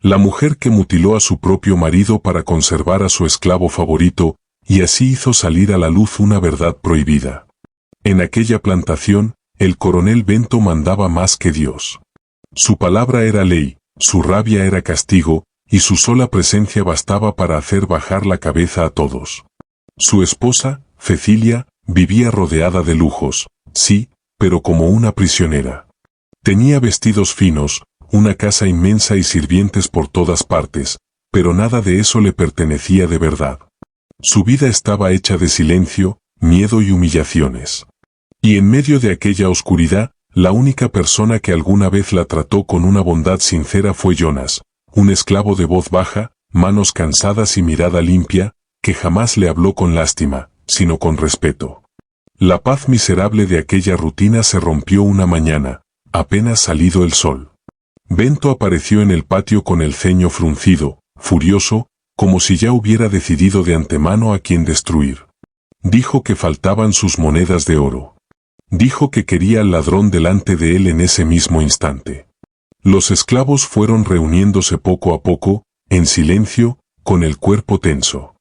La mujer que mutiló a su propio marido para conservar a su esclavo favorito, y así hizo salir a la luz una verdad prohibida. En aquella plantación, el coronel Bento mandaba más que Dios. Su palabra era ley, su rabia era castigo, y su sola presencia bastaba para hacer bajar la cabeza a todos. Su esposa, Cecilia, vivía rodeada de lujos, sí, pero como una prisionera. Tenía vestidos finos, una casa inmensa y sirvientes por todas partes, pero nada de eso le pertenecía de verdad. Su vida estaba hecha de silencio, miedo y humillaciones. Y en medio de aquella oscuridad, la única persona que alguna vez la trató con una bondad sincera fue Jonas, un esclavo de voz baja, manos cansadas y mirada limpia, que jamás le habló con lástima, sino con respeto. La paz miserable de aquella rutina se rompió una mañana, apenas salido el sol. Bento apareció en el patio con el ceño fruncido, furioso, como si ya hubiera decidido de antemano a quién destruir. Dijo que faltaban sus monedas de oro. Dijo que quería al ladrón delante de él en ese mismo instante. Los esclavos fueron reuniéndose poco a poco, en silencio, con el cuerpo tenso.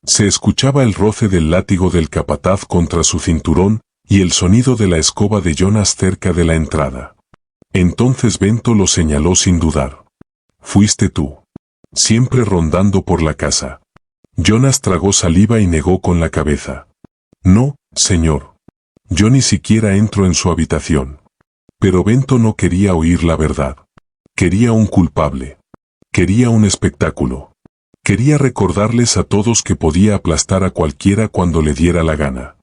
Se escuchaba el roce del látigo del capataz contra su cinturón, y el sonido de la escoba de Jonas cerca de la entrada. Entonces Bento lo señaló sin dudar. «Fuiste tú. Siempre rondando por la casa». Jonas tragó saliva y negó con la cabeza. «No, señor. Yo ni siquiera entro en su habitación». Pero Bento no quería oír la verdad. Quería un culpable. Quería un espectáculo. Quería recordarles a todos que podía aplastar a cualquiera cuando le diera la gana.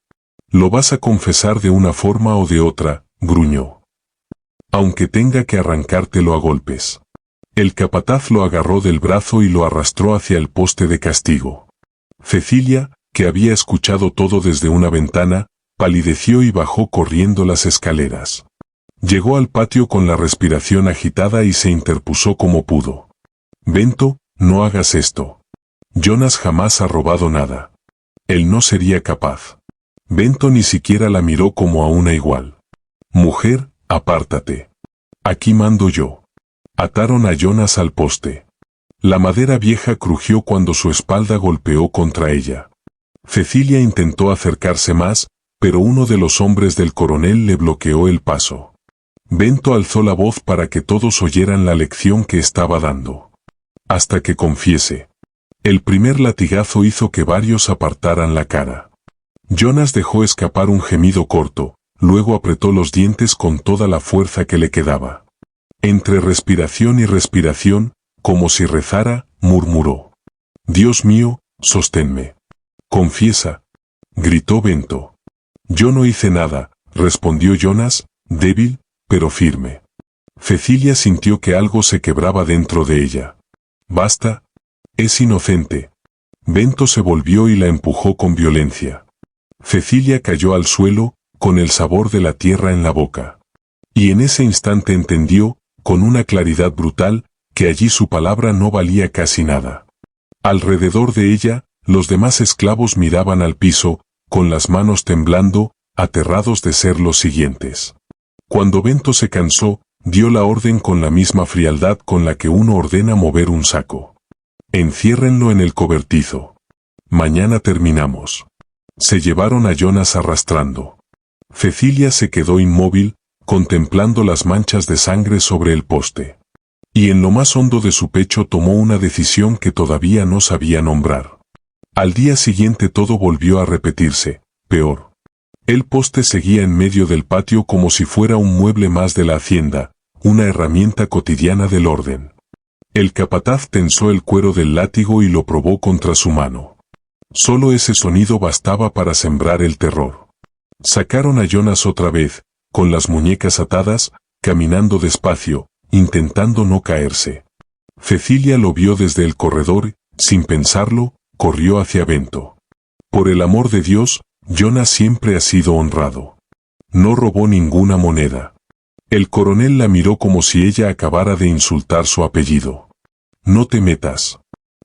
«Lo vas a confesar de una forma o de otra», gruñó. «Aunque tenga que arrancártelo a golpes». El capataz lo agarró del brazo y lo arrastró hacia el poste de castigo. Cecilia, que había escuchado todo desde una ventana, palideció y bajó corriendo las escaleras. Llegó al patio con la respiración agitada y se interpuso como pudo. «Bento, no hagas esto. Jonas jamás ha robado nada. Él no sería capaz». Bento ni siquiera la miró como a una igual. «Mujer, apártate. Aquí mando yo». Ataron a Jonas al poste. La madera vieja crujió cuando su espalda golpeó contra ella. Cecilia intentó acercarse más, pero uno de los hombres del coronel le bloqueó el paso. Bento alzó la voz para que todos oyeran la lección que estaba dando. «Hasta que confiese». El primer latigazo hizo que varios apartaran la cara. Jonas dejó escapar un gemido corto, luego apretó los dientes con toda la fuerza que le quedaba. Entre respiración y respiración, como si rezara, murmuró: «Dios mío, sosténme». «Confiesa», gritó Bento. «Yo no hice nada», respondió Jonas, débil, pero firme. Cecilia sintió que algo se quebraba dentro de ella. «Basta. Es inocente». Bento se volvió y la empujó con violencia. Cecilia cayó al suelo, con el sabor de la tierra en la boca. Y en ese instante entendió, con una claridad brutal, que allí su palabra no valía casi nada. Alrededor de ella, los demás esclavos miraban al piso, con las manos temblando, aterrados de ser los siguientes. Cuando Bento se cansó, dio la orden con la misma frialdad con la que uno ordena mover un saco. «Enciérrenlo en el cobertizo. Mañana terminamos». Se llevaron a Jonas arrastrando. Cecilia se quedó inmóvil, contemplando las manchas de sangre sobre el poste. Y en lo más hondo de su pecho tomó una decisión que todavía no sabía nombrar. Al día siguiente todo volvió a repetirse, peor. El poste seguía en medio del patio como si fuera un mueble más de la hacienda, una herramienta cotidiana del orden. El capataz tensó el cuero del látigo y lo probó contra su mano. Solo ese sonido bastaba para sembrar el terror. Sacaron a Jonas otra vez, con las muñecas atadas, caminando despacio, intentando no caerse. Cecilia lo vio desde el corredor, sin pensarlo, corrió hacia Bento. Por el amor de Dios, Jonas siempre ha sido honrado. No robó ninguna moneda. El coronel la miró como si ella acabara de insultar su apellido. «No te metas.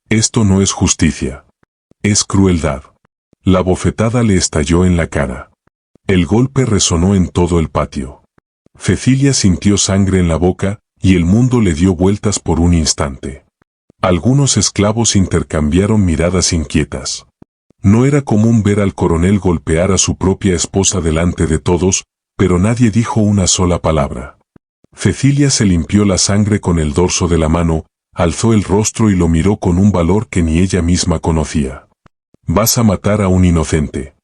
Esto no es justicia. Es crueldad». La bofetada le estalló en la cara. El golpe resonó en todo el patio. Cecilia sintió sangre en la boca, y el mundo le dio vueltas por un instante. Algunos esclavos intercambiaron miradas inquietas. No era común ver al coronel golpear a su propia esposa delante de todos, pero nadie dijo una sola palabra. Cecilia se limpió la sangre con el dorso de la mano, alzó el rostro y lo miró con un valor que ni ella misma conocía. «Vas a matar a un inocente».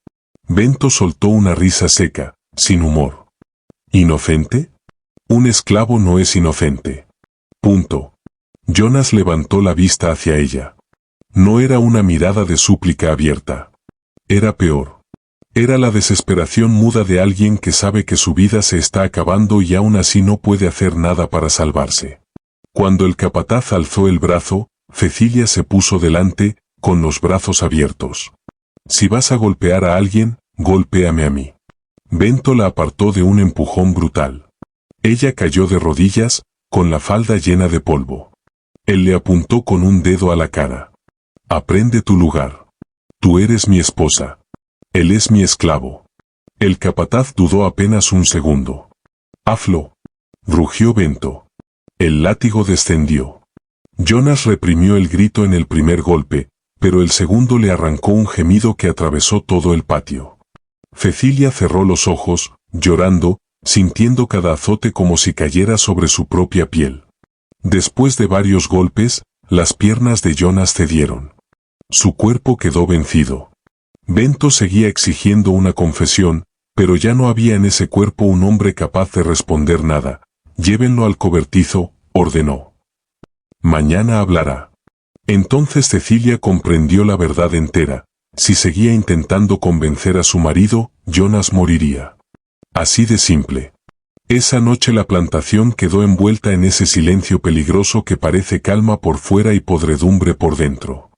Bento soltó una risa seca, sin humor. ¿Inocente? Un esclavo no es inocente. Punto. Jonas levantó la vista hacia ella. No era una mirada de súplica abierta. Era peor. Era la desesperación muda de alguien que sabe que su vida se está acabando y aún así no puede hacer nada para salvarse. Cuando el capataz alzó el brazo, Cecilia se puso delante, con los brazos abiertos. «Si vas a golpear a alguien, golpéame a mí». Bento la apartó de un empujón brutal. Ella cayó de rodillas, con la falda llena de polvo. Él le apuntó con un dedo a la cara. «Aprende tu lugar. Tú eres mi esposa. Él es mi esclavo». El capataz dudó apenas un segundo. «Hazlo», rugió Bento. El látigo descendió. Jonas reprimió el grito en el primer golpe, pero el segundo le arrancó un gemido que atravesó todo el patio. Cecilia cerró los ojos, llorando, sintiendo cada azote como si cayera sobre su propia piel. Después de varios golpes, las piernas de Jonas cedieron. Su cuerpo quedó vencido. Bento seguía exigiendo una confesión, pero ya no había en ese cuerpo un hombre capaz de responder nada. «Llévenlo al cobertizo», ordenó. «Mañana hablará». Entonces Cecilia comprendió la verdad entera. Si seguía intentando convencer a su marido, Jonas moriría. Así de simple. Esa noche la plantación quedó envuelta en ese silencio peligroso que parece calma por fuera y podredumbre por dentro.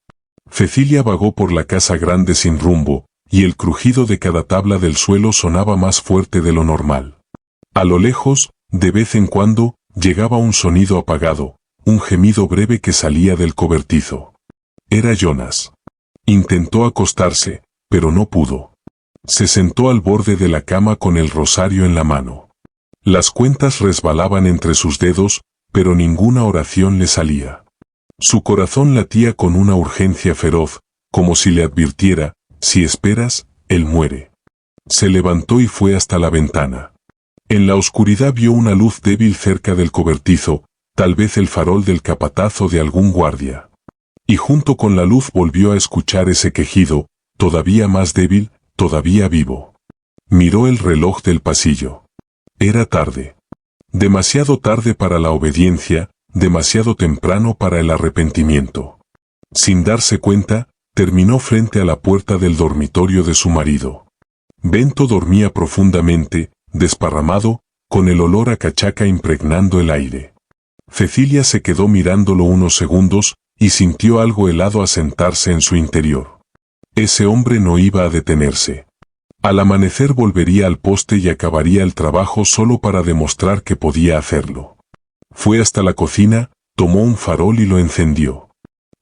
Cecilia vagó por la casa grande sin rumbo, y el crujido de cada tabla del suelo sonaba más fuerte de lo normal. A lo lejos, de vez en cuando, llegaba un sonido apagado, un gemido breve que salía del cobertizo. Era Jonas. Intentó acostarse, pero no pudo. Se sentó al borde de la cama con el rosario en la mano. Las cuentas resbalaban entre sus dedos, pero ninguna oración le salía. Su corazón latía con una urgencia feroz, como si le advirtiera: si esperas, él muere. Se levantó y fue hasta la ventana. En la oscuridad vio una luz débil cerca del cobertizo, tal vez el farol del capataz o de algún guardia. Y junto con la luz volvió a escuchar ese quejido, todavía más débil, todavía vivo. Miró el reloj del pasillo. Era tarde. Demasiado tarde para la obediencia, demasiado temprano para el arrepentimiento. Sin darse cuenta, terminó frente a la puerta del dormitorio de su marido. Bento dormía profundamente, desparramado, con el olor a cachaca impregnando el aire. Cecilia se quedó mirándolo unos segundos, y sintió algo helado asentarse en su interior. Ese hombre no iba a detenerse. Al amanecer volvería al poste y acabaría el trabajo solo para demostrar que podía hacerlo. Fue hasta la cocina, tomó un farol y lo encendió.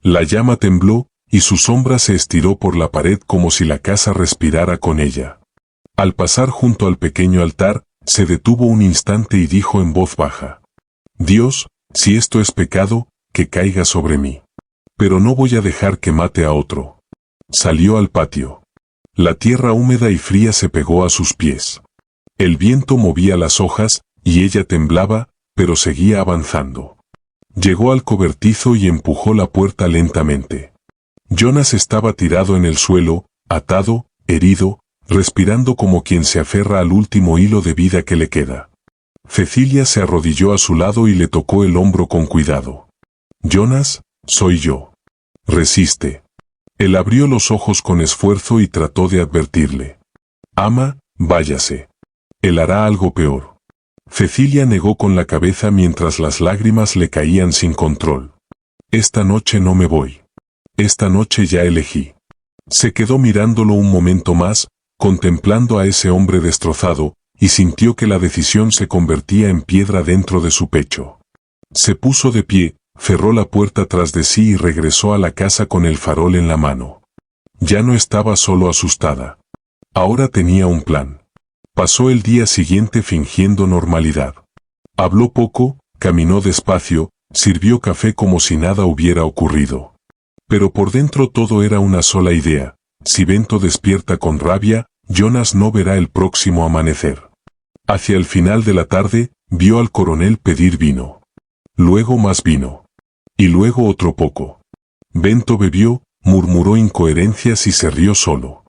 La llama tembló, y su sombra se estiró por la pared como si la casa respirara con ella. Al pasar junto al pequeño altar, se detuvo un instante y dijo en voz baja: «Dios, si esto es pecado, que caiga sobre mí. Pero no voy a dejar que mate a otro». Salió al patio. La tierra húmeda y fría se pegó a sus pies. El viento movía las hojas, y ella temblaba, pero seguía avanzando. Llegó al cobertizo y empujó la puerta lentamente. Jonas estaba tirado en el suelo, atado, herido, respirando como quien se aferra al último hilo de vida que le queda. Cecilia se arrodilló a su lado y le tocó el hombro con cuidado. «Jonas, soy yo. Resiste». Él abrió los ojos con esfuerzo y trató de advertirle: «Ama, váyase. Él hará algo peor». Cecilia negó con la cabeza mientras las lágrimas le caían sin control. «Esta noche no me voy. Esta noche ya elegí». Se quedó mirándolo un momento más, contemplando a ese hombre destrozado, y sintió que la decisión se convertía en piedra dentro de su pecho. Se puso de pie, cerró la puerta tras de sí y regresó a la casa con el farol en la mano. Ya no estaba solo asustada. Ahora tenía un plan. Pasó el día siguiente fingiendo normalidad. Habló poco, caminó despacio, sirvió café como si nada hubiera ocurrido. Pero por dentro todo era una sola idea: si Bento despierta con rabia, Jonas no verá el próximo amanecer. Hacia el final de la tarde, vio al coronel pedir vino. Luego más vino. Y luego otro poco. Bento bebió, murmuró incoherencias y se rió solo.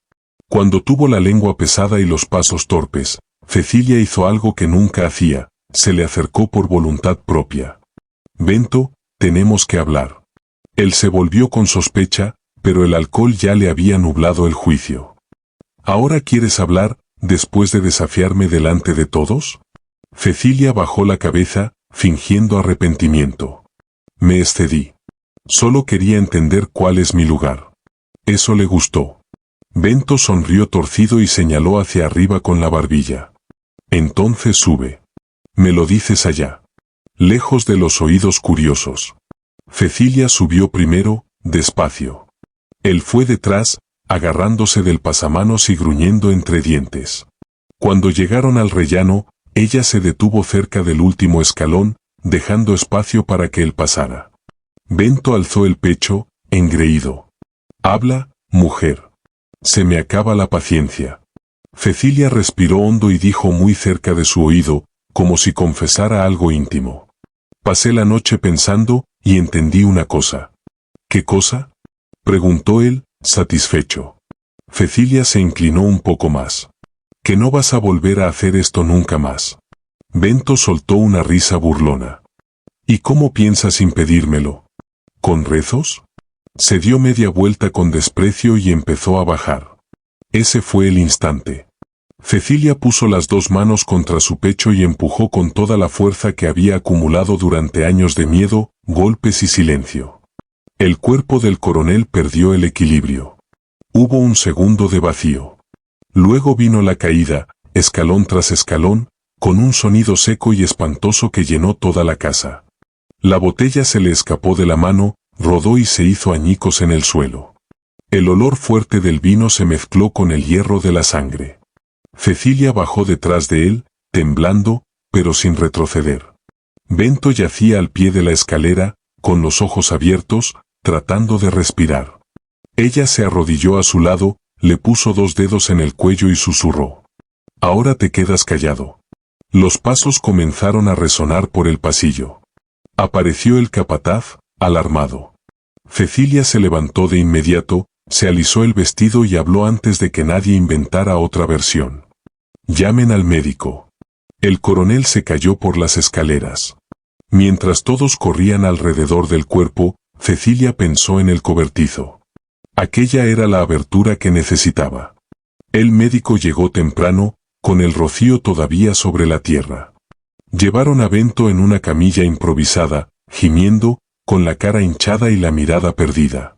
Cuando tuvo la lengua pesada y los pasos torpes, Cecilia hizo algo que nunca hacía: se le acercó por voluntad propia. Bento, tenemos que hablar. Él se volvió con sospecha, pero el alcohol ya le había nublado el juicio. ¿Ahora quieres hablar, después de desafiarme delante de todos? Cecilia bajó la cabeza, fingiendo arrepentimiento. Me excedí. Solo quería entender cuál es mi lugar. Eso le gustó. Bento sonrió torcido y señaló hacia arriba con la barbilla. Entonces sube. Me lo dices allá. Lejos de los oídos curiosos. Cecilia subió primero, despacio. Él fue detrás, agarrándose del pasamanos y gruñendo entre dientes. Cuando llegaron al rellano, ella se detuvo cerca del último escalón, dejando espacio para que él pasara. Bento alzó el pecho, engreído. Habla, mujer. Se me acaba la paciencia. Cecilia respiró hondo y dijo muy cerca de su oído, como si confesara algo íntimo. Pasé la noche pensando, y entendí una cosa. ¿Qué cosa?, preguntó él, satisfecho. Cecilia se inclinó un poco más. Que no vas a volver a hacer esto nunca más. Bento soltó una risa burlona. ¿Y cómo piensas impedírmelo? ¿Con rezos? Se dio media vuelta con desprecio y empezó a bajar. Ese fue el instante. Cecilia puso las dos manos contra su pecho y empujó con toda la fuerza que había acumulado durante años de miedo, golpes y silencio. El cuerpo del coronel perdió el equilibrio. Hubo un segundo de vacío. Luego vino la caída, escalón tras escalón, con un sonido seco y espantoso que llenó toda la casa. La botella se le escapó de la mano, rodó y se hizo añicos en el suelo. El olor fuerte del vino se mezcló con el hierro de la sangre. Cecilia bajó detrás de él, temblando, pero sin retroceder. Bento yacía al pie de la escalera, con los ojos abiertos, tratando de respirar. Ella se arrodilló a su lado, le puso dos dedos en el cuello y susurró. Ahora te quedas callado. Los pasos comenzaron a resonar por el pasillo. Apareció el capataz, alarmado. Cecilia se levantó de inmediato, se alisó el vestido y habló antes de que nadie inventara otra versión. Llamen al médico. El coronel se cayó por las escaleras. Mientras todos corrían alrededor del cuerpo, Cecilia pensó en el cobertizo. Aquella era la abertura que necesitaba. El médico llegó temprano, con el rocío todavía sobre la tierra. Llevaron a Bento en una camilla improvisada, gimiendo, con la cara hinchada y la mirada perdida.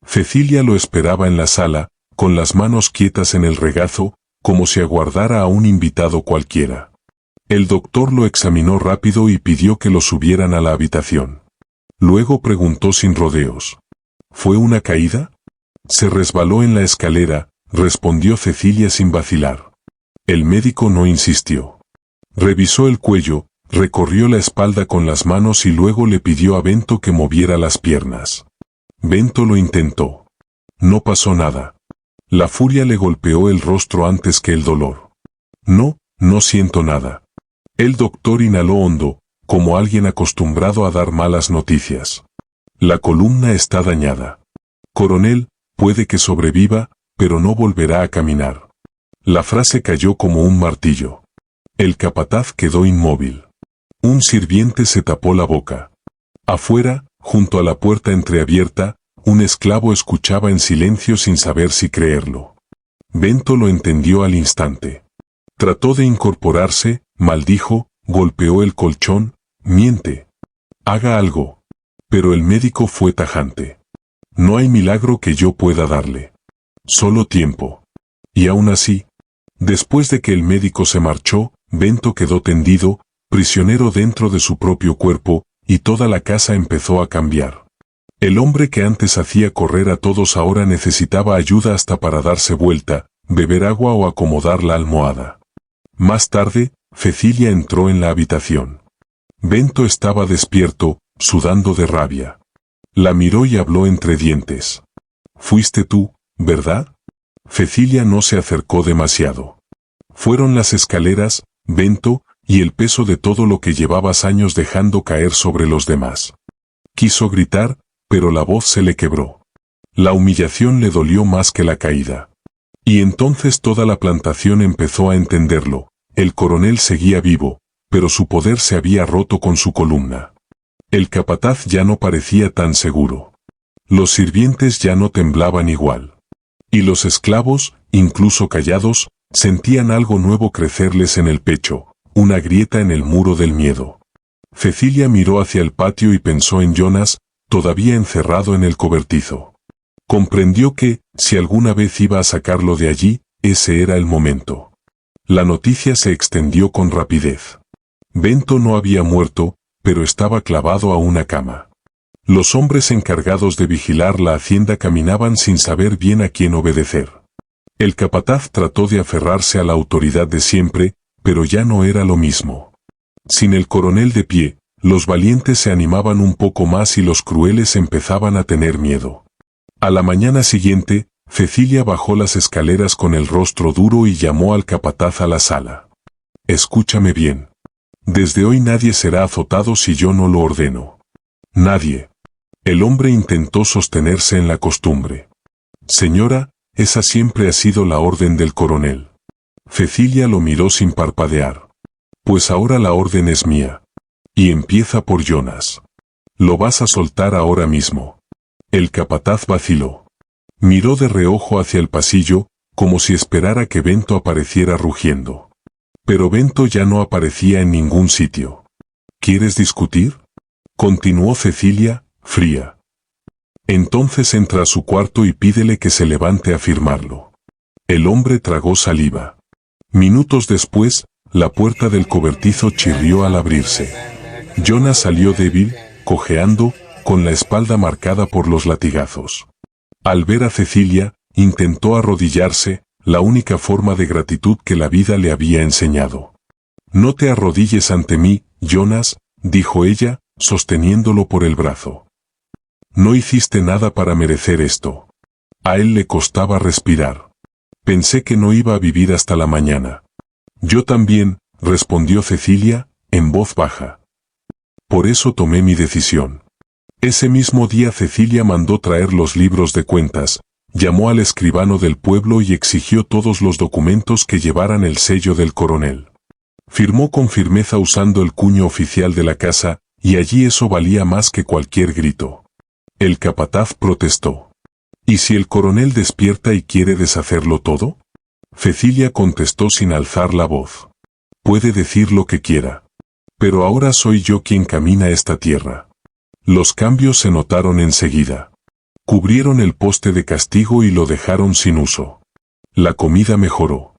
Cecilia lo esperaba en la sala, con las manos quietas en el regazo, como si aguardara a un invitado cualquiera. El doctor lo examinó rápido y pidió que lo subieran a la habitación. Luego preguntó sin rodeos. ¿Fue una caída? Se resbaló en la escalera, respondió Cecilia sin vacilar. El médico no insistió. Revisó el cuello, recorrió la espalda con las manos y luego le pidió a Bento que moviera las piernas. Bento lo intentó. No pasó nada. La furia le golpeó el rostro antes que el dolor. No siento nada. El doctor inhaló hondo, como alguien acostumbrado a dar malas noticias. La columna está dañada. Coronel, puede que sobreviva, pero no volverá a caminar. La frase cayó como un martillo. El capataz quedó inmóvil. Un sirviente se tapó la boca. Afuera, junto a la puerta entreabierta, un esclavo escuchaba en silencio sin saber si creerlo. Bento lo entendió al instante. Trató de incorporarse, maldijo, golpeó el colchón, miente. Haga algo. Pero el médico fue tajante. No hay milagro que yo pueda darle. Solo tiempo. Y aún así, después de que el médico se marchó, Bento quedó tendido, prisionero dentro de su propio cuerpo, y toda la casa empezó a cambiar. El hombre que antes hacía correr a todos ahora necesitaba ayuda hasta para darse vuelta, beber agua o acomodar la almohada. Más tarde, Cecilia entró en la habitación. Bento estaba despierto, sudando de rabia. La miró y habló entre dientes. «Fuiste tú, ¿verdad?» Cecilia no se acercó demasiado. Fueron las escaleras, Bento, y el peso de todo lo que llevabas años dejando caer sobre los demás. Quiso gritar, pero la voz se le quebró. La humillación le dolió más que la caída. Y entonces toda la plantación empezó a entenderlo. El coronel seguía vivo, pero su poder se había roto con su columna. El capataz ya no parecía tan seguro. Los sirvientes ya no temblaban igual. Y los esclavos, incluso callados, sentían algo nuevo crecerles en el pecho, una grieta en el muro del miedo. Cecilia miró hacia el patio y pensó en Jonas, todavía encerrado en el cobertizo. Comprendió que, si alguna vez iba a sacarlo de allí, ese era el momento. La noticia se extendió con rapidez. Bento no había muerto, pero estaba clavado a una cama. Los hombres encargados de vigilar la hacienda caminaban sin saber bien a quién obedecer. El capataz trató de aferrarse a la autoridad de siempre, pero ya no era lo mismo. Sin el coronel de pie, los valientes se animaban un poco más y los crueles empezaban a tener miedo. A la mañana siguiente, Cecilia bajó las escaleras con el rostro duro y llamó al capataz a la sala. «Escúchame bien. Desde hoy nadie será azotado si yo no lo ordeno. Nadie». El hombre intentó sostenerse en la costumbre. «Señora, esa siempre ha sido la orden del coronel». Cecilia lo miró sin parpadear. «Pues ahora la orden es mía. Y empieza por Jonas. Lo vas a soltar ahora mismo». El capataz vaciló. Miró de reojo hacia el pasillo, como si esperara que Bento apareciera rugiendo. Pero Bento ya no aparecía en ningún sitio. «¿Quieres discutir?», continuó Cecilia, fría. «Entonces entra a su cuarto y pídele que se levante a firmarlo». El hombre tragó saliva. Minutos después, la puerta del cobertizo chirrió al abrirse. Jonas salió débil, cojeando, con la espalda marcada por los latigazos. Al ver a Cecilia, intentó arrodillarse, la única forma de gratitud que la vida le había enseñado. «No te arrodilles ante mí, Jonas», dijo ella, sosteniéndolo por el brazo. «No hiciste nada para merecer esto». A él le costaba respirar. «Pensé que no iba a vivir hasta la mañana». «Yo también», respondió Cecilia, en voz baja. «Por eso tomé mi decisión». Ese mismo día Cecilia mandó traer los libros de cuentas, llamó al escribano del pueblo y exigió todos los documentos que llevaran el sello del coronel. Firmó con firmeza usando el cuño oficial de la casa, y allí eso valía más que cualquier grito. El capataz protestó. «¿Y si el coronel despierta y quiere deshacerlo todo?». Cecilia contestó sin alzar la voz. «Puede decir lo que quiera. Pero ahora soy yo quien camina esta tierra». Los cambios se notaron enseguida. Cubrieron el poste de castigo y lo dejaron sin uso. La comida mejoró.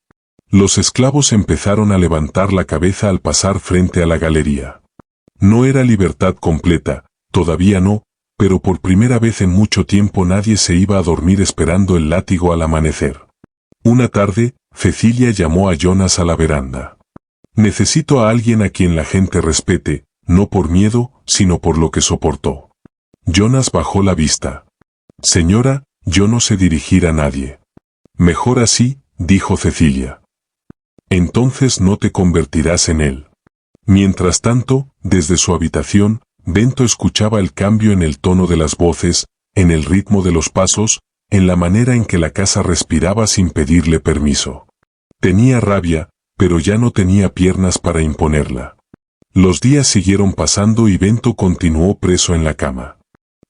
Los esclavos empezaron a levantar la cabeza al pasar frente a la galería. No era libertad completa, todavía no, pero por primera vez en mucho tiempo nadie se iba a dormir esperando el látigo al amanecer. Una tarde, Cecilia llamó a Jonas a la veranda. «Necesito a alguien a quien la gente respete, no por miedo, sino por lo que soportó». Jonas bajó la vista. «Señora, yo no sé dirigir a nadie». «Mejor así», dijo Cecilia. «Entonces no te convertirás en él». Mientras tanto, desde su habitación, Bento escuchaba el cambio en el tono de las voces, en el ritmo de los pasos, en la manera en que la casa respiraba sin pedirle permiso. Tenía rabia, pero ya no tenía piernas para imponerla. Los días siguieron pasando y Bento continuó preso en la cama.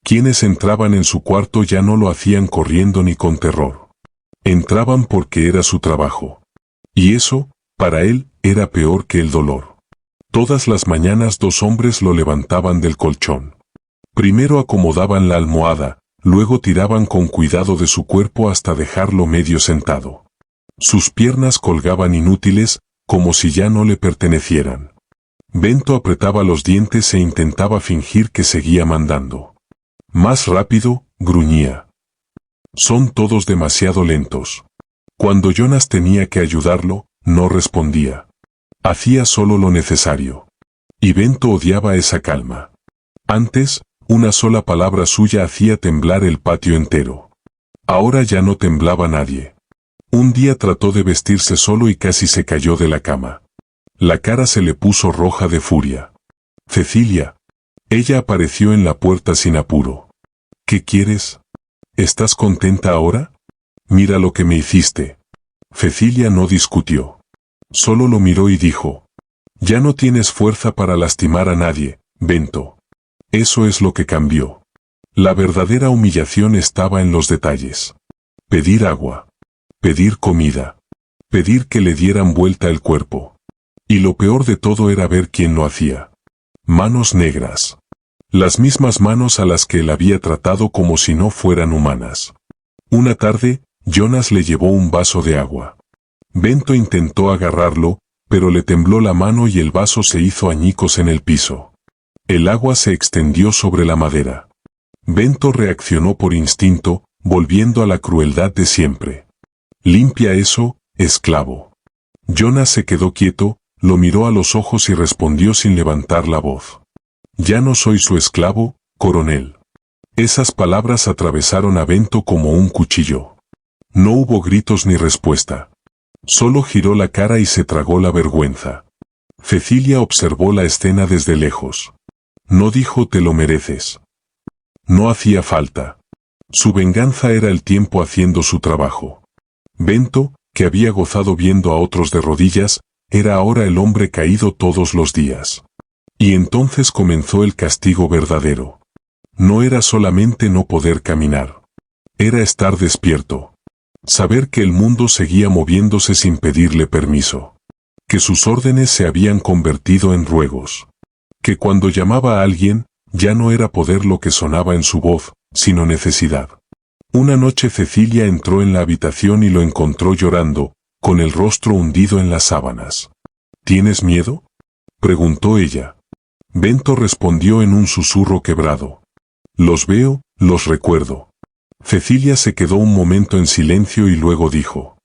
Quienes entraban en su cuarto ya no lo hacían corriendo ni con terror. Entraban porque era su trabajo. Y eso, para él, era peor que el dolor. Todas las mañanas dos hombres lo levantaban del colchón. Primero acomodaban la almohada, luego tiraban con cuidado de su cuerpo hasta dejarlo medio sentado. Sus piernas colgaban inútiles, como si ya no le pertenecieran. Bento apretaba los dientes e intentaba fingir que seguía mandando. «Más rápido», gruñía. «Son todos demasiado lentos». Cuando Jonas tenía que ayudarlo, no respondía. Hacía solo lo necesario. Y Bento odiaba esa calma. Antes, una sola palabra suya hacía temblar el patio entero. Ahora ya no temblaba nadie. Un día trató de vestirse solo y casi se cayó de la cama. La cara se le puso roja de furia. Cecilia. Ella apareció en la puerta sin apuro. ¿Qué quieres? ¿Estás contenta ahora? Mira lo que me hiciste. Cecilia no discutió. Solo lo miró y dijo: ya no tienes fuerza para lastimar a nadie, Bento. Eso es lo que cambió. La verdadera humillación estaba en los detalles. Pedir agua. Pedir comida. Pedir que le dieran vuelta el cuerpo. Y lo peor de todo era ver quién lo hacía. Manos negras. Las mismas manos a las que él había tratado como si no fueran humanas. Una tarde, Jonas le llevó un vaso de agua. Bento intentó agarrarlo, pero le tembló la mano y el vaso se hizo añicos en el piso. El agua se extendió sobre la madera. Bento reaccionó por instinto, volviendo a la crueldad de siempre. Limpia eso, esclavo. Jonas se quedó quieto, lo miró a los ojos y respondió sin levantar la voz. Ya no soy su esclavo, coronel. Esas palabras atravesaron a Bento como un cuchillo. No hubo gritos ni respuesta. Solo giró la cara y se tragó la vergüenza. Cecilia observó la escena desde lejos. No dijo te lo mereces. No hacía falta. Su venganza era el tiempo haciendo su trabajo. Bento, que había gozado viendo a otros de rodillas, era ahora el hombre caído todos los días. Y entonces comenzó el castigo verdadero. No era solamente no poder caminar. Era estar despierto. Saber que el mundo seguía moviéndose sin pedirle permiso. Que sus órdenes se habían convertido en ruegos. Que cuando llamaba a alguien, ya no era poder lo que sonaba en su voz, sino necesidad. Una noche Cecilia entró en la habitación y lo encontró llorando, con el rostro hundido en las sábanas. ¿Tienes miedo?, preguntó ella. Bento respondió en un susurro quebrado. Los veo, los recuerdo. Cecilia se quedó un momento en silencio y luego dijo: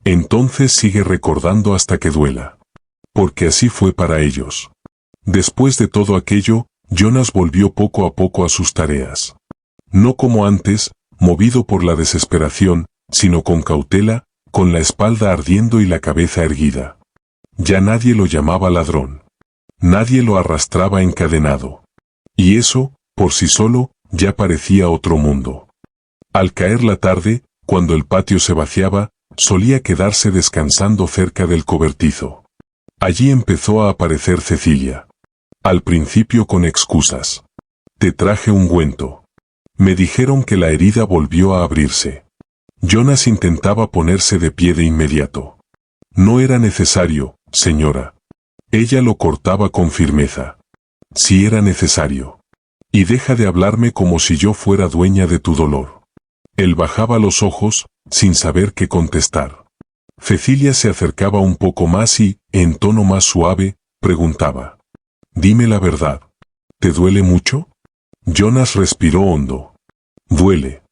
entonces sigue recordando hasta que duela. Porque así fue para ellos. Después de todo aquello, Jonas volvió poco a poco a sus tareas. No como antes, movido por la desesperación, sino con cautela, con la espalda ardiendo y la cabeza erguida. Ya nadie lo llamaba ladrón. Nadie lo arrastraba encadenado. Y eso, por sí solo, ya parecía otro mundo. Al caer la tarde, cuando el patio se vaciaba, solía quedarse descansando cerca del cobertizo. Allí empezó a aparecer Cecilia. Al principio con excusas. Te traje ungüento. Me dijeron que la herida volvió a abrirse. Jonas intentaba ponerse de pie de inmediato. No era necesario, señora. Ella lo cortaba con firmeza. Si era necesario. Y deja de hablarme como si yo fuera dueña de tu dolor. Él bajaba los ojos, sin saber qué contestar. Cecilia se acercaba un poco más y, en tono más suave, preguntaba: dime la verdad. ¿Te duele mucho? Jonas respiró hondo. Duele.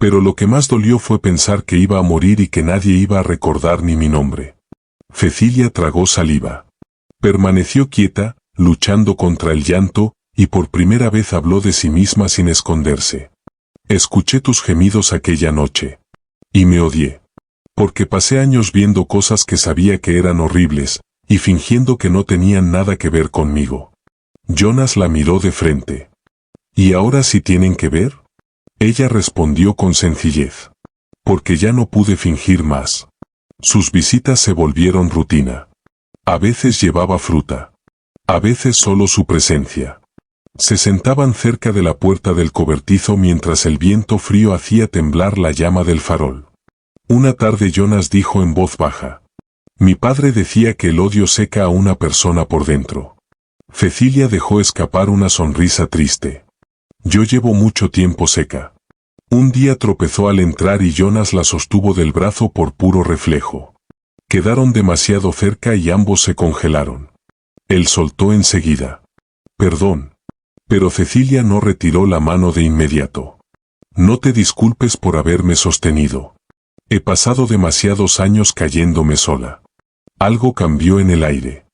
Pero lo que más dolió fue pensar que iba a morir y que nadie iba a recordar ni mi nombre. Cecilia tragó saliva. Permaneció quieta, luchando contra el llanto, y por primera vez habló de sí misma sin esconderse. Escuché tus gemidos aquella noche. Y me odié. Porque pasé años viendo cosas que sabía que eran horribles, y fingiendo que no tenían nada que ver conmigo. Jonas la miró de frente. ¿Y ahora sí tienen que ver? Ella respondió con sencillez. Porque ya no pude fingir más. Sus visitas se volvieron rutina. A veces llevaba fruta. A veces solo su presencia. Se sentaban cerca de la puerta del cobertizo mientras el viento frío hacía temblar la llama del farol. Una tarde Jonas dijo en voz baja: mi padre decía que el odio seca a una persona por dentro. Cecilia dejó escapar una sonrisa triste. Yo llevo mucho tiempo seca. Un día tropezó al entrar y Jonas la sostuvo del brazo por puro reflejo. Quedaron demasiado cerca y ambos se congelaron. Él soltó enseguida: perdón. Pero Cecilia no retiró la mano de inmediato. No te disculpes por haberme sostenido. He pasado demasiados años cayéndome sola. Algo cambió en el aire.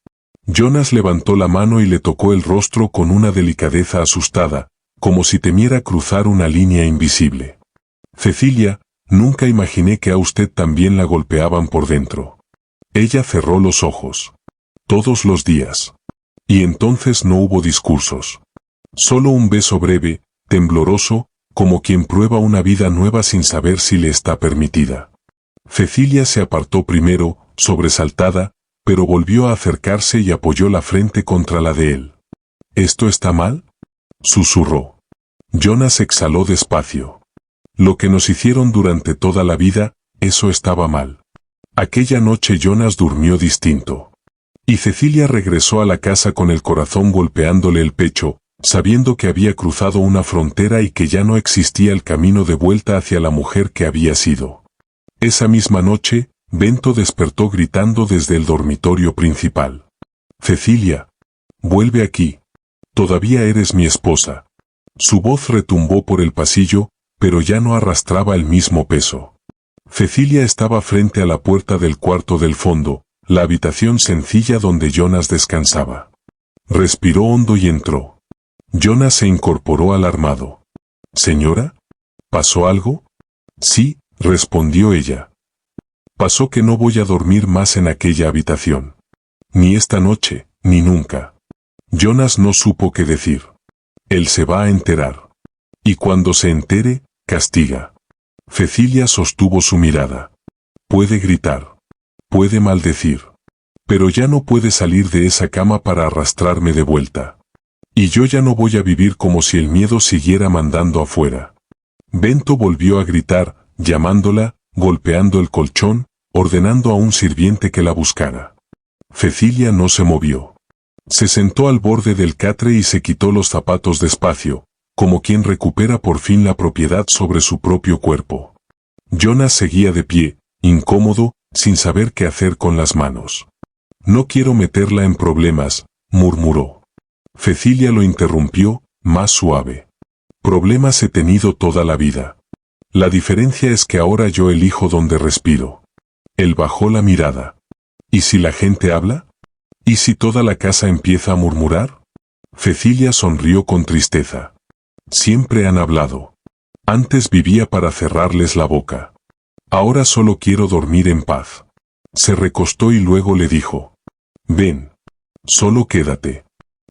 Jonas levantó la mano y le tocó el rostro con una delicadeza asustada, como si temiera cruzar una línea invisible. Cecilia, nunca imaginé que a usted también la golpeaban por dentro. Ella cerró los ojos. Todos los días. Y entonces no hubo discursos. Solo un beso breve, tembloroso, como quien prueba una vida nueva sin saber si le está permitida. Cecilia se apartó primero, sobresaltada, pero volvió a acercarse y apoyó la frente contra la de él. ¿Esto está mal?, susurró. Jonas exhaló despacio. Lo que nos hicieron durante toda la vida, eso estaba mal. Aquella noche Jonas durmió distinto. Y Cecilia regresó a la casa con el corazón golpeándole el pecho, sabiendo que había cruzado una frontera y que ya no existía el camino de vuelta hacia la mujer que había sido. Esa misma noche, Bento despertó gritando desde el dormitorio principal. «Cecilia, vuelve aquí. Todavía eres mi esposa». Su voz retumbó por el pasillo, pero ya no arrastraba el mismo peso. Cecilia estaba frente a la puerta del cuarto del fondo, la habitación sencilla donde Jonas descansaba. Respiró hondo y entró. Jonas se incorporó alarmado. «¿Señora? ¿Pasó algo?» «Sí», respondió ella. «Pasó que no voy a dormir más en aquella habitación. Ni esta noche, ni nunca». Jonas no supo qué decir. Él se va a enterar. Y cuando se entere, castiga. Cecilia sostuvo su mirada. Puede gritar. Puede maldecir. Pero ya no puede salir de esa cama para arrastrarme de vuelta. Y yo ya no voy a vivir como si el miedo siguiera mandando afuera. Bento volvió a gritar, llamándola, golpeando el colchón, ordenando a un sirviente que la buscara. Cecilia no se movió. Se sentó al borde del catre y se quitó los zapatos despacio, como quien recupera por fin la propiedad sobre su propio cuerpo. Jonas seguía de pie, incómodo, sin saber qué hacer con las manos. «No quiero meterla en problemas», murmuró. Cecilia lo interrumpió, más suave. «Problemas he tenido toda la vida. La diferencia es que ahora yo elijo dónde respiro». Él bajó la mirada. «¿Y si la gente habla? ¿Y si toda la casa empieza a murmurar?» Cecilia sonrió con tristeza. «Siempre han hablado. Antes vivía para cerrarles la boca. Ahora solo quiero dormir en paz». Se recostó y luego le dijo: «Ven. Solo quédate.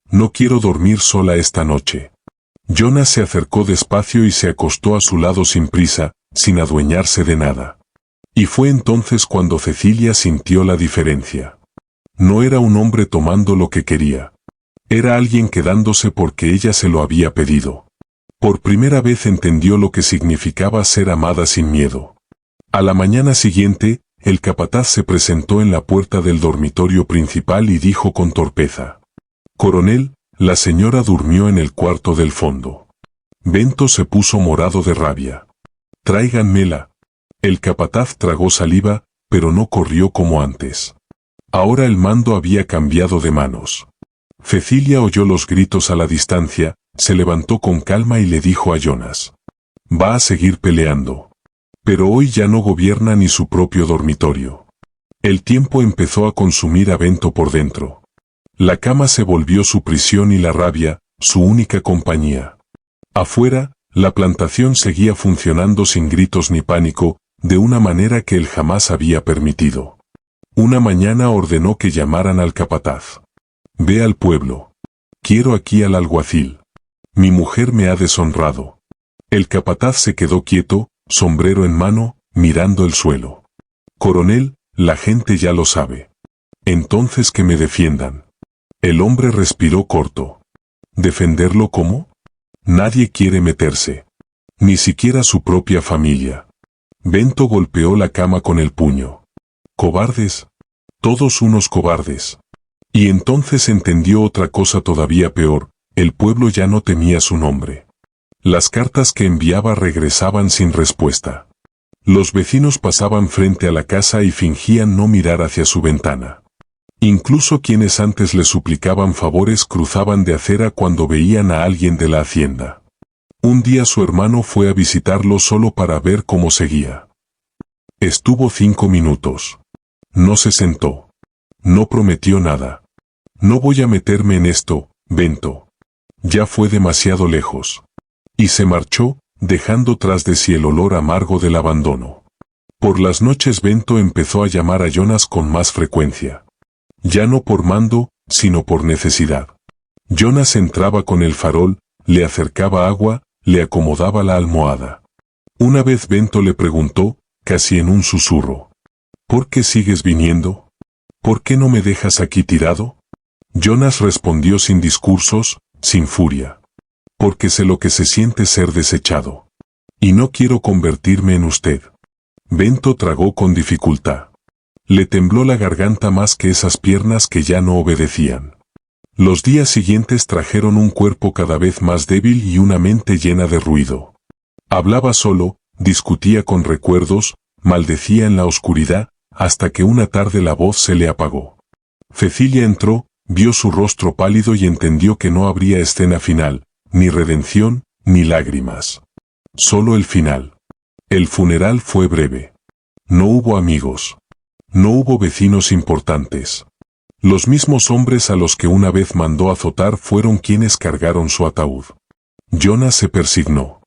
No quiero dormir sola esta noche». Jonas se acercó despacio y se acostó a su lado sin prisa, sin adueñarse de nada. Y fue entonces cuando Cecilia sintió la diferencia. No era un hombre tomando lo que quería. Era alguien quedándose porque ella se lo había pedido. Por primera vez entendió lo que significaba ser amada sin miedo. A la mañana siguiente, el capataz se presentó en la puerta del dormitorio principal y dijo con torpeza: «Coronel, la señora durmió en el cuarto del fondo». Bento se puso morado de rabia. «Tráiganmela». El capataz tragó saliva, pero no corrió como antes. Ahora el mando había cambiado de manos. Cecilia oyó los gritos a la distancia, se levantó con calma y le dijo a Jonas: «Va a seguir peleando. Pero hoy ya no gobierna ni su propio dormitorio». El tiempo empezó a consumir a Bento por dentro. La cama se volvió su prisión y la rabia, su única compañía. Afuera, la plantación seguía funcionando sin gritos ni pánico, de una manera que él jamás había permitido. Una mañana ordenó que llamaran al capataz. «Ve al pueblo. Quiero aquí al alguacil. Mi mujer me ha deshonrado». El capataz se quedó quieto, sombrero en mano, mirando el suelo. «Coronel, la gente ya lo sabe. Entonces que me defiendan». El hombre respiró corto. ¿Defenderlo cómo? Nadie quiere meterse. Ni siquiera su propia familia. Bento golpeó la cama con el puño. «Cobardes. Todos unos cobardes». Y entonces entendió otra cosa todavía peor: el pueblo ya no temía su nombre. Las cartas que enviaba regresaban sin respuesta. Los vecinos pasaban frente a la casa y fingían no mirar hacia su ventana. Incluso quienes antes le suplicaban favores cruzaban de acera cuando veían a alguien de la hacienda. Un día su hermano fue a visitarlo solo para ver cómo seguía. Estuvo 5 minutos. No se sentó. No prometió nada. No voy a meterme en esto, Bento. Ya fue demasiado lejos. Y se marchó, dejando tras de sí el olor amargo del abandono. Por las noches Bento empezó a llamar a Jonas con más frecuencia. Ya no por mando, sino por necesidad. Jonas entraba con el farol, le acercaba agua, le acomodaba la almohada. Una vez Bento le preguntó, casi en un susurro: ¿por qué sigues viniendo? ¿Por qué no me dejas aquí tirado? Jonas respondió sin discursos, sin furia. Porque sé lo que se siente ser desechado. Y no quiero convertirme en usted. Bento tragó con dificultad. Le tembló la garganta más que esas piernas que ya no obedecían. Los días siguientes trajeron un cuerpo cada vez más débil y una mente llena de ruido. Hablaba solo, discutía con recuerdos, maldecía en la oscuridad, hasta que una tarde la voz se le apagó. Cecilia entró, vio su rostro pálido y entendió que no habría escena final, ni redención, ni lágrimas. Solo el final. El funeral fue breve. No hubo amigos. No hubo vecinos importantes. Los mismos hombres a los que una vez mandó azotar fueron quienes cargaron su ataúd. Jonas se persignó.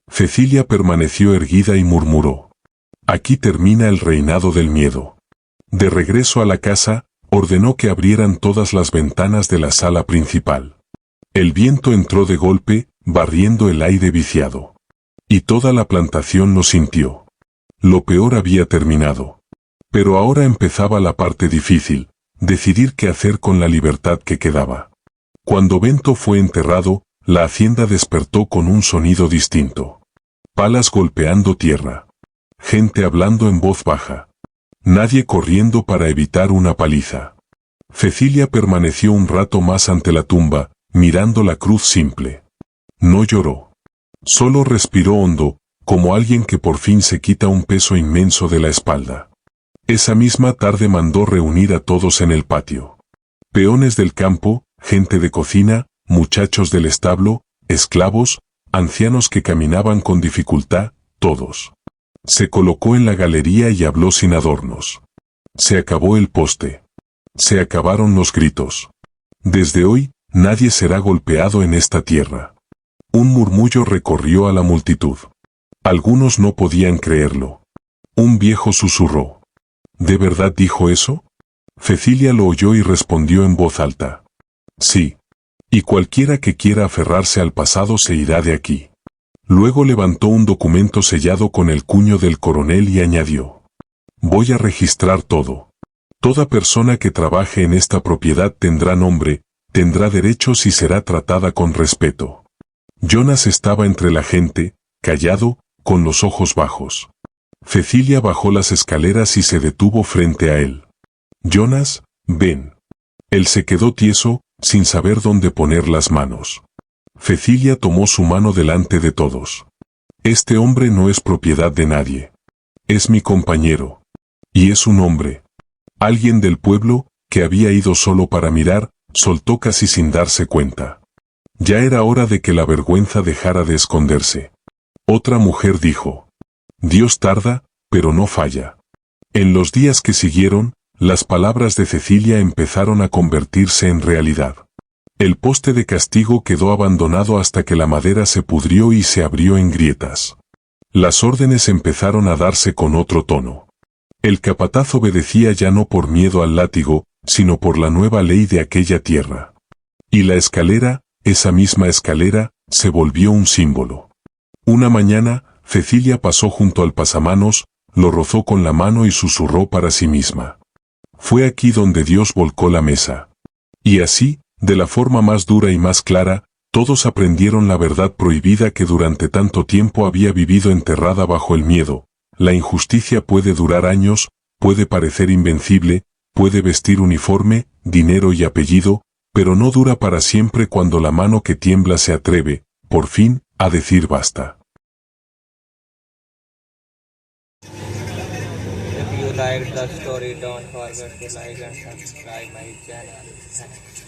Cecilia permaneció erguida y murmuró: aquí termina el reinado del miedo. De regreso a la casa, ordenó que abrieran todas las ventanas de la sala principal. El viento entró de golpe, barriendo el aire viciado. Y toda la plantación lo sintió. Lo peor había terminado. Pero ahora empezaba la parte difícil: decidir qué hacer con la libertad que quedaba. Cuando Bento fue enterrado, la hacienda despertó con un sonido distinto. Palas golpeando tierra. Gente hablando en voz baja. Nadie corriendo para evitar una paliza. Cecilia permaneció un rato más ante la tumba, mirando la cruz simple. No lloró. Solo respiró hondo, como alguien que por fin se quita un peso inmenso de la espalda. Esa misma tarde mandó reunir a todos en el patio. Peones del campo, gente de cocina, muchachos del establo, esclavos, ancianos que caminaban con dificultad, todos. Se colocó en la galería y habló sin adornos. Se acabó el poste. Se acabaron los gritos. Desde hoy, nadie será golpeado en esta tierra. Un murmullo recorrió a la multitud. Algunos no podían creerlo. Un viejo susurró: ¿de verdad dijo eso? Cecilia lo oyó y respondió en voz alta: sí. Y cualquiera que quiera aferrarse al pasado se irá de aquí. Luego levantó un documento sellado con el cuño del coronel y añadió: voy a registrar todo. Toda persona que trabaje en esta propiedad tendrá nombre, tendrá derechos y será tratada con respeto. Jonas estaba entre la gente, callado, con los ojos bajos. Cecilia bajó las escaleras y se detuvo frente a él. Jonas, ven. Él se quedó tieso, sin saber dónde poner las manos. Cecilia tomó su mano delante de todos. Este hombre no es propiedad de nadie. Es mi compañero. Y es un hombre. Alguien del pueblo, que había ido solo para mirar, soltó casi sin darse cuenta. Ya era hora de que la vergüenza dejara de esconderse. Otra mujer dijo: Dios tarda, pero no falla. En los días que siguieron, las palabras de Cecilia empezaron a convertirse en realidad. El poste de castigo quedó abandonado hasta que la madera se pudrió y se abrió en grietas. Las órdenes empezaron a darse con otro tono. El capataz obedecía ya no por miedo al látigo, sino por la nueva ley de aquella tierra. Y la escalera, esa misma escalera, se volvió un símbolo. Una mañana, Cecilia pasó junto al pasamanos, lo rozó con la mano y susurró para sí misma: fue aquí donde Dios volcó la mesa. Y así, de la forma más dura y más clara, todos aprendieron la verdad prohibida que durante tanto tiempo había vivido enterrada bajo el miedo. La injusticia puede durar años, puede parecer invencible, puede vestir uniforme, dinero y apellido, pero no dura para siempre cuando la mano que tiembla se atreve, por fin, a decir basta. If you like the story, don't forget to like and subscribe my channel.